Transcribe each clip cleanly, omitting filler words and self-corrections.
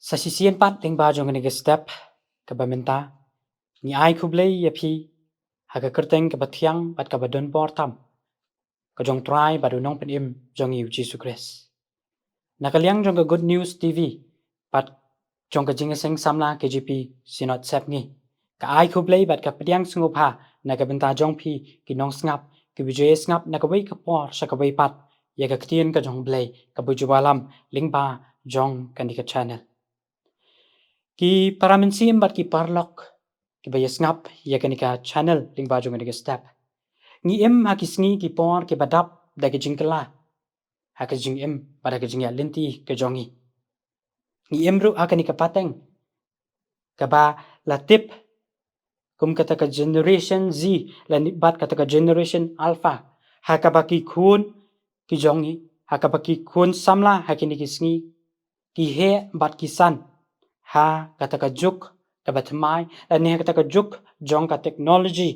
Sa sisian pat ting ba jong nige step ka bamenta ni ai khublei ya phi ha ka kerteng ka bathiang pat ka badon por tam ka jong try badu nong pen im jong yu Jesus Christ nakaliang jong ka good news TV pat jong ka jingeseng samla KGP sinot sep ngi ka ai khublei bat ka pediang sngopha na ka benta jong phi ki nong snap ki buje snap na ka wei ka por sa ka wei pat ya ka ktien ka jong blei ka bujuwalam lingba jong kanika channel ki paraminsim bat ki parlok ki bayas ngap ya kanika channel ling baju kanika step ngi em ha ki sngi ki por ki badap da ki jingkala ha ka jing em pada ka jingya lenti ke jongi ngi em ru ha kanika pateng ka ba la tip kum kata ka generation Z la ni bat kata ka generation alpha ha ka ba ki khun ki jongi ha ka ba ki khun samla ha ki ni ki sngi ki he bat ki san ha kata ka juk ka batmai la ne kata ka juk jong ka technology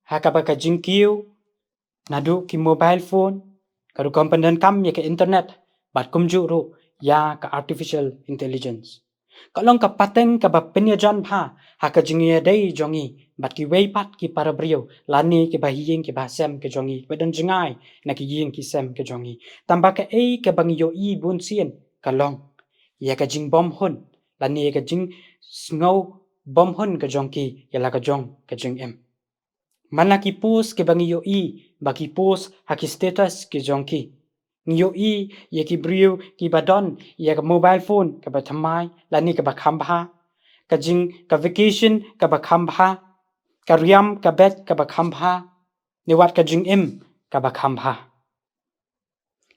ha ka ba ka jingkiu nadu ki mobile phone ka ru komponen kam ya ka internet bat kumju ru ya ka artificial intelligence kalong ka pateng ka ba penyajan pha ha ka jingye dei jongi bat ki wei pat ki parabrio lani ki ba hiyeng ki ba sem ke jongi badan jingai na ki yeng ki sem ke jongi tamba ka ei ka bang yo i bun sien kalong ya ka jing bom hun lani ka jing snow bom hun ka jong ki ya la ka jong ka jing em mana ki post ke bang yo i ba ki post ha ki status ke jong ki yo i ya ki brio ki badon ya ka mobile phone ka ba thamai lani ka ba khambha ka jing ka vacation ka ba khambha ka riam ka bet ka ba khambha ni wat ka jing em ka ba khambha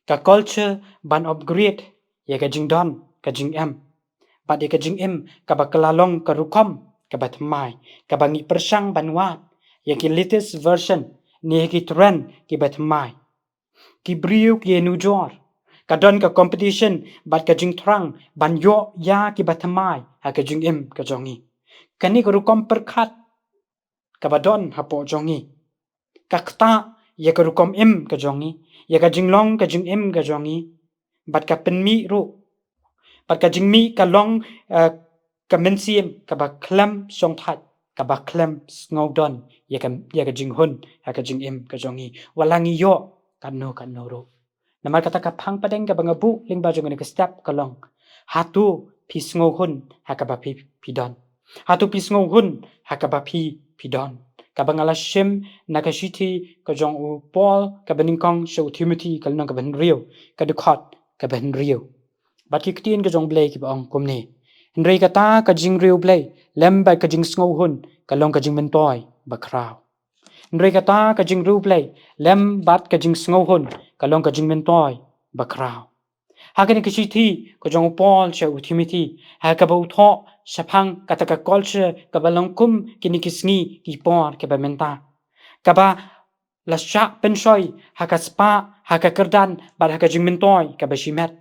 ka culture ban upgrade ya ka jing don ka jing em ba de ka jing em ka ba kalalong ka rukom ka ba thamai ka ba ngi persang banwat ya ki latest version ni ki trend ki ba thamai ki brio ki nu jor ka don ka competition bat ka jing thrang ban yo ya ki ba thamai ha ka jing em ka jongi kani ko rukom perkhat ka ba don ha po jongi ka kta ya ka rukom em ka jongi ya ka jinglong ka jing em ka jongi bat ka penmi ru bat ka jingmi ka long ka mensiem ka ba klam song that ka ba klam snowdon ya ka jing hun ha ka jing em ka jongi walangi yo kan no ro namar kata ka phang padeng ka bangabu ling ba jong ka step ka long hatu phi snow hun ha ka ba phi don hatu phi snow hun ha ka ba phi don ka bangala shem na ka shithi ka jong u Paul ka baning kong show Timothy ka nong ka ban rio ka de khot ka ban rio bat ki ktien ka jong blai ki bang kumni nrei ka ta ka jing rio blai lem ba ka jing snow hun ka long ka jing men toy ba kraw nrei ka ta ka jing ru blai lem bat ka jing snow hun ka long ka jing men toy ba kraw ha ka ni ka shithi ka jong Paul show Timothy ha ka ba utho saphang kata ka culture ka ba long kum ki ni ki sngi ki por ka ba menta ka ba la sha pensoi ha ka spa ha ka kerdan ba ha ka jing men toy ka ba shimet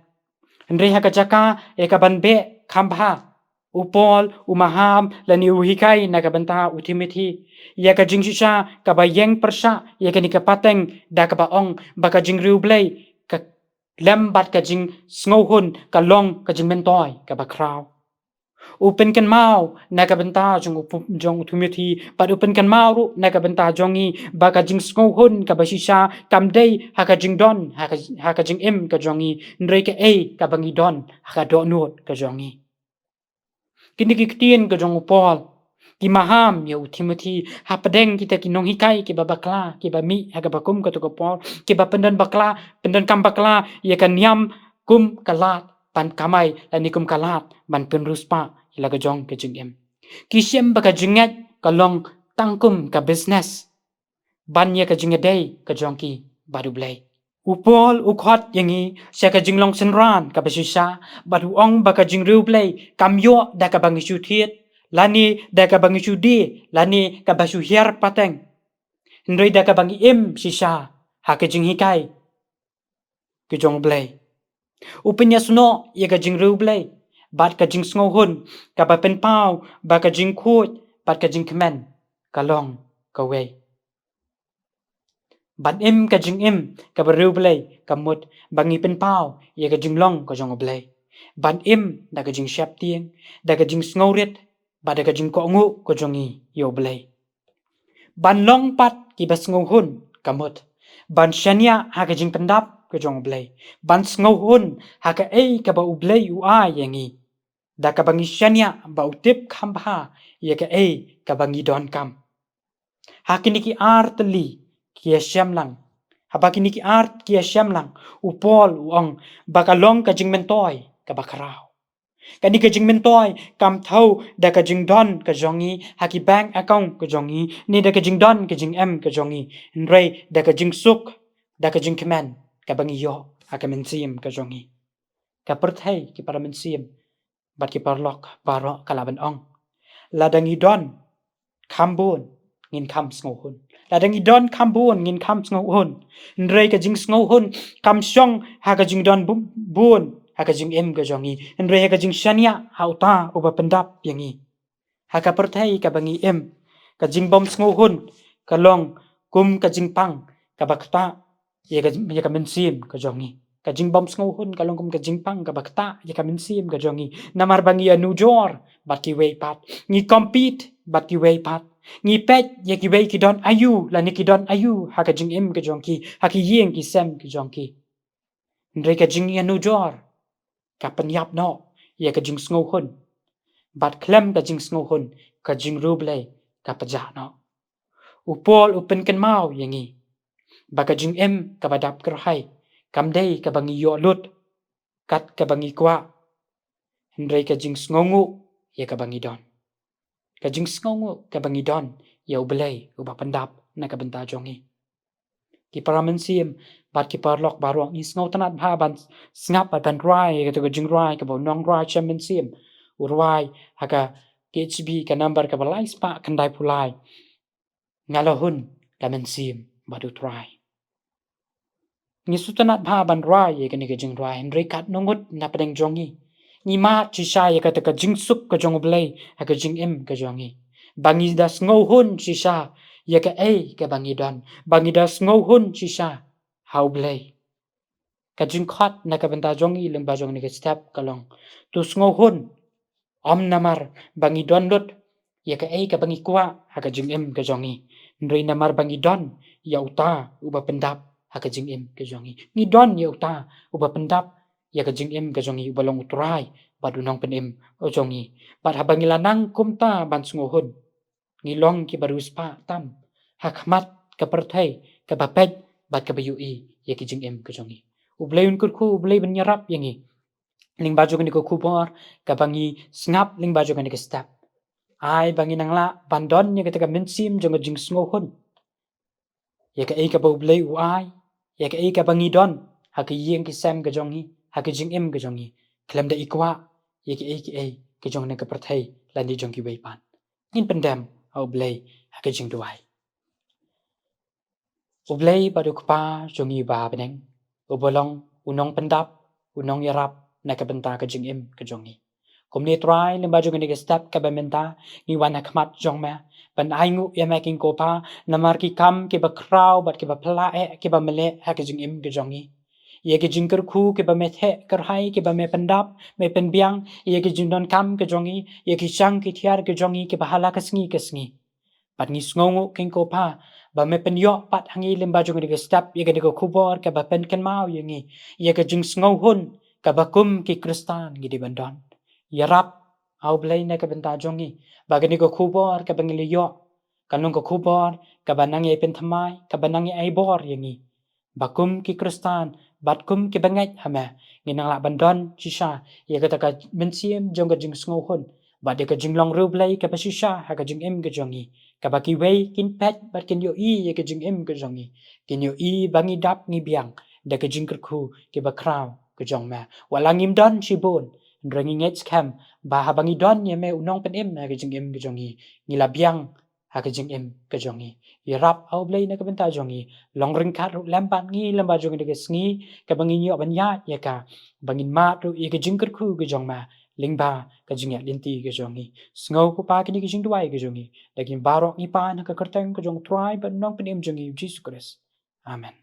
Nrei ha ka jaka e ka ban be khambha upol umaham lani uhikai na ka banta Timothy ya ka jing shisha ka ba yeng persha ya ka ni ka pateng da ka ba ong ba ka jing riu blai ka lem bat ka jing snow hun ka long ka jing men toy ka ba kraw open kan mau na ka benta jong Timothy pat open kan mau ru na ka benta jongi ba ka jing snow hun ka ba shisha kam dei ha ka jing don ha ka jing em ka jongi nrei ka ei ka bangi don ha ka do not ka jongi kini ki ktien ka jong Paul ki maham ya Timothy ha padeng kita ki nong hikai ki ba bakla ki ba mi ha ka ba kum ka to ka Paul ki ba pendan bakla pendan kam bakla ya kan yam kum kalat pan kamai la ni kum kalat ban pen ruspa ila ka jong ka jing em ki shem ba ka jingat ka long tangkum ka business ban ya ka jingadei ka jong ki baru blai upol ukhot yangi sia ka jinglong senran ka basisa batu ong ba ka jingriu blai kamyo da ka bangi chu thiet lani da ka bangi chu di lani ka basu hiar pateng ndrei da ka bangi em sisa ha ka jing hikai ki jong blai upenya suno ya ka jingriu blai bat ka jing sngo hun ka ba pen pau ba ka jing khut bat ka jing kmen ka long ka wei ban em ka jing em ka bariu blai ka mut bangi pen pau ya ka jing long ka jong blai ban im da ka jing shap tieng da ka jing sngoret ba da ka jing ko ngu ko jongi yo blai ban long pat ki bas ngau hun kamot ban shania ha ka jing pendap ko jong blai ban ngau hun ha ka ei ka ba u blai u a yangi da ka bangi shania ba utip kham ha ye ka ei ka bangi don kam ha kini ki artli ki shamlang ha ba kini ki art ki shamlang u pol u ong ba ka long ka jing mentoy ka ba kharao kani ka jing mentoy kam thau da ka jing don ka jongi ha ki bank account ka jongi ni da ka jing don ka jing em ka jongi nrei da ka jing suk da ka jing kemen ka bangi yo ha ka men sim ka jongi ka perthai ki para men sim bat ki parlok baro kalaban ong ladangi don kambun ngin kam sngo hun ladangi don kambun ngin kam sngo hun nrei ka jing sngo hun kam shong ha ka jing don bun ha ka jing em ka jongi nrei ha ka jing shania hauta uba pendap yangi ha ka perthai ka bangi em ka jing bom sngo hun ka long kum ka jing pang ka bakta ye ka men sim ka jongi ka jing bom sngo hun ka long kum ka jing pang ka bakta ye ka men sim ka jongi namar bangi anu jor bat ki wei pat ni compete bat ki wei pat ni pet ye ki wei ki don ayu la ni ki don ayu ha ka jing em ka jongki ha ki yeng ki sem ki jongki ndre ka jing anu jor ka penyap no ye ka jing sngo hun bat klem ka jing sngo hun ka jing ruble ka paja no upol upen ken mau yengi ba ka jing em ka badap kerhai kam dei ka bangi yo lut kat ka bangi kwa ndre ka jing sngongu ye ka bangi don ka jing sngongu ka bangi don ye ublei uba pandap na ka benta jongi ki paramen sim bat ki parlok barong ni sngo tanat bha ban snap ban rai ka to ka jing rai ka bo nong rai chamen sim urwai haka KHB ka number ka balai spa kandai pulai ngalahun ka men sim badu try ni sutanat bha ban rai ye ka ni ka jing rai ndre kat nongut na pedeng jongi ni ma chi sha ye ka ta ka jing suk ka jong blai ha ka jing em ka jongi bangi das ngau hun chi sha ye ka ei ka bangi don bangi das ngau hun chi sha how blai ka jing khat na ka benta jongi leng ba jong ni ka step ka long tu ngau hun om namar bangi don lut ya ka ei ka bangi kwa ha ka jing em ka jongi ndrei namar bangi don ya uta uba pendap ha ka jing em ka jongi ni don ya uta uba pendap ya ka jing em ka jongi uba long utrai badu nong pen em o jongi bat ha bangi lanang kumta ban sngo hun ni long ki baru spa tam ha khmat ka perthai ka bapet bat ka bayu i ya ki jing em ka jongi ublei un kurku ublei ben yarap yangi ling baju kan ko kupor ka bangi snap ling baju kan ka step ai bangi nangla bandon nya ka men sim jong jing sngo hun ya ka ei ka bo blei u ai ya ka ei ka bangi don ha ka yeng ki sem ka jongi ha ka jing em ka jongi klem da ikwa ya ka ei ka jong na ka perthai lan di jong ki wei pan in pendam au blei ha ka jing duai u blei badu pa jongi ba beneng u bolong unong pendap unong yarap na ka benta ka jing em ka jongi kumni try limba jong ni step ka bementa ni wan khmat jong ma ban aingu ya making ko pa namar ki kam ke ba kraw bat ke ba pla e ke ba mele ha ke jing im ke jongi ye ke jing ker khu ke ba me the ker hai ke ba me pendap me pen biang ye ke jing don kam ke jongi ye ki chang ki thiar ke jongi ke ba hala ka sngi bat ni sngongu king ko pa ba me pen yo pat hangi limba jong ni step ye ke ko khubor ke ba pen ken mau ye ke jing sngo hun ka ba kum ki kristan gi di bandon yarap au blai na ka benta jongi bagani ko khubor ka bangili yo kanung ko khubor ka banang e pen thamai ka banang e ai bor yangi bakum ki kristan batkum ki bangai hama nginang la bandon chisha ye ka taka mensiem jong ka jing sngo hun ba de ka jing long ru blai ka pasisha ha ka jing em ka jongi ka baki wei kin pet bat kin yo i ye ka jing em ka jongi kin yo i bangi dap ngi biang da ka jing khu ki ba kraw ka jong ma wala ngim don chibon drangi ngech kam ba habangi don ye me unong pen em ha ka jing em ka jongi ngila biang ha ka jing em ka jongi yarap au blai na ka benta jongi long ring khat ru lampan ngi lamba jongi de sngi ka bangi nyo ban ya ye ka bangin ma ru ye ka jing khu ka jong ma lingba ka jing ya linti ka jongi sngo ko pa ki jing duai ka jongi lakin barok ni pa na ka kerteng ka jong try ban nong pen em jongi jesus christ amen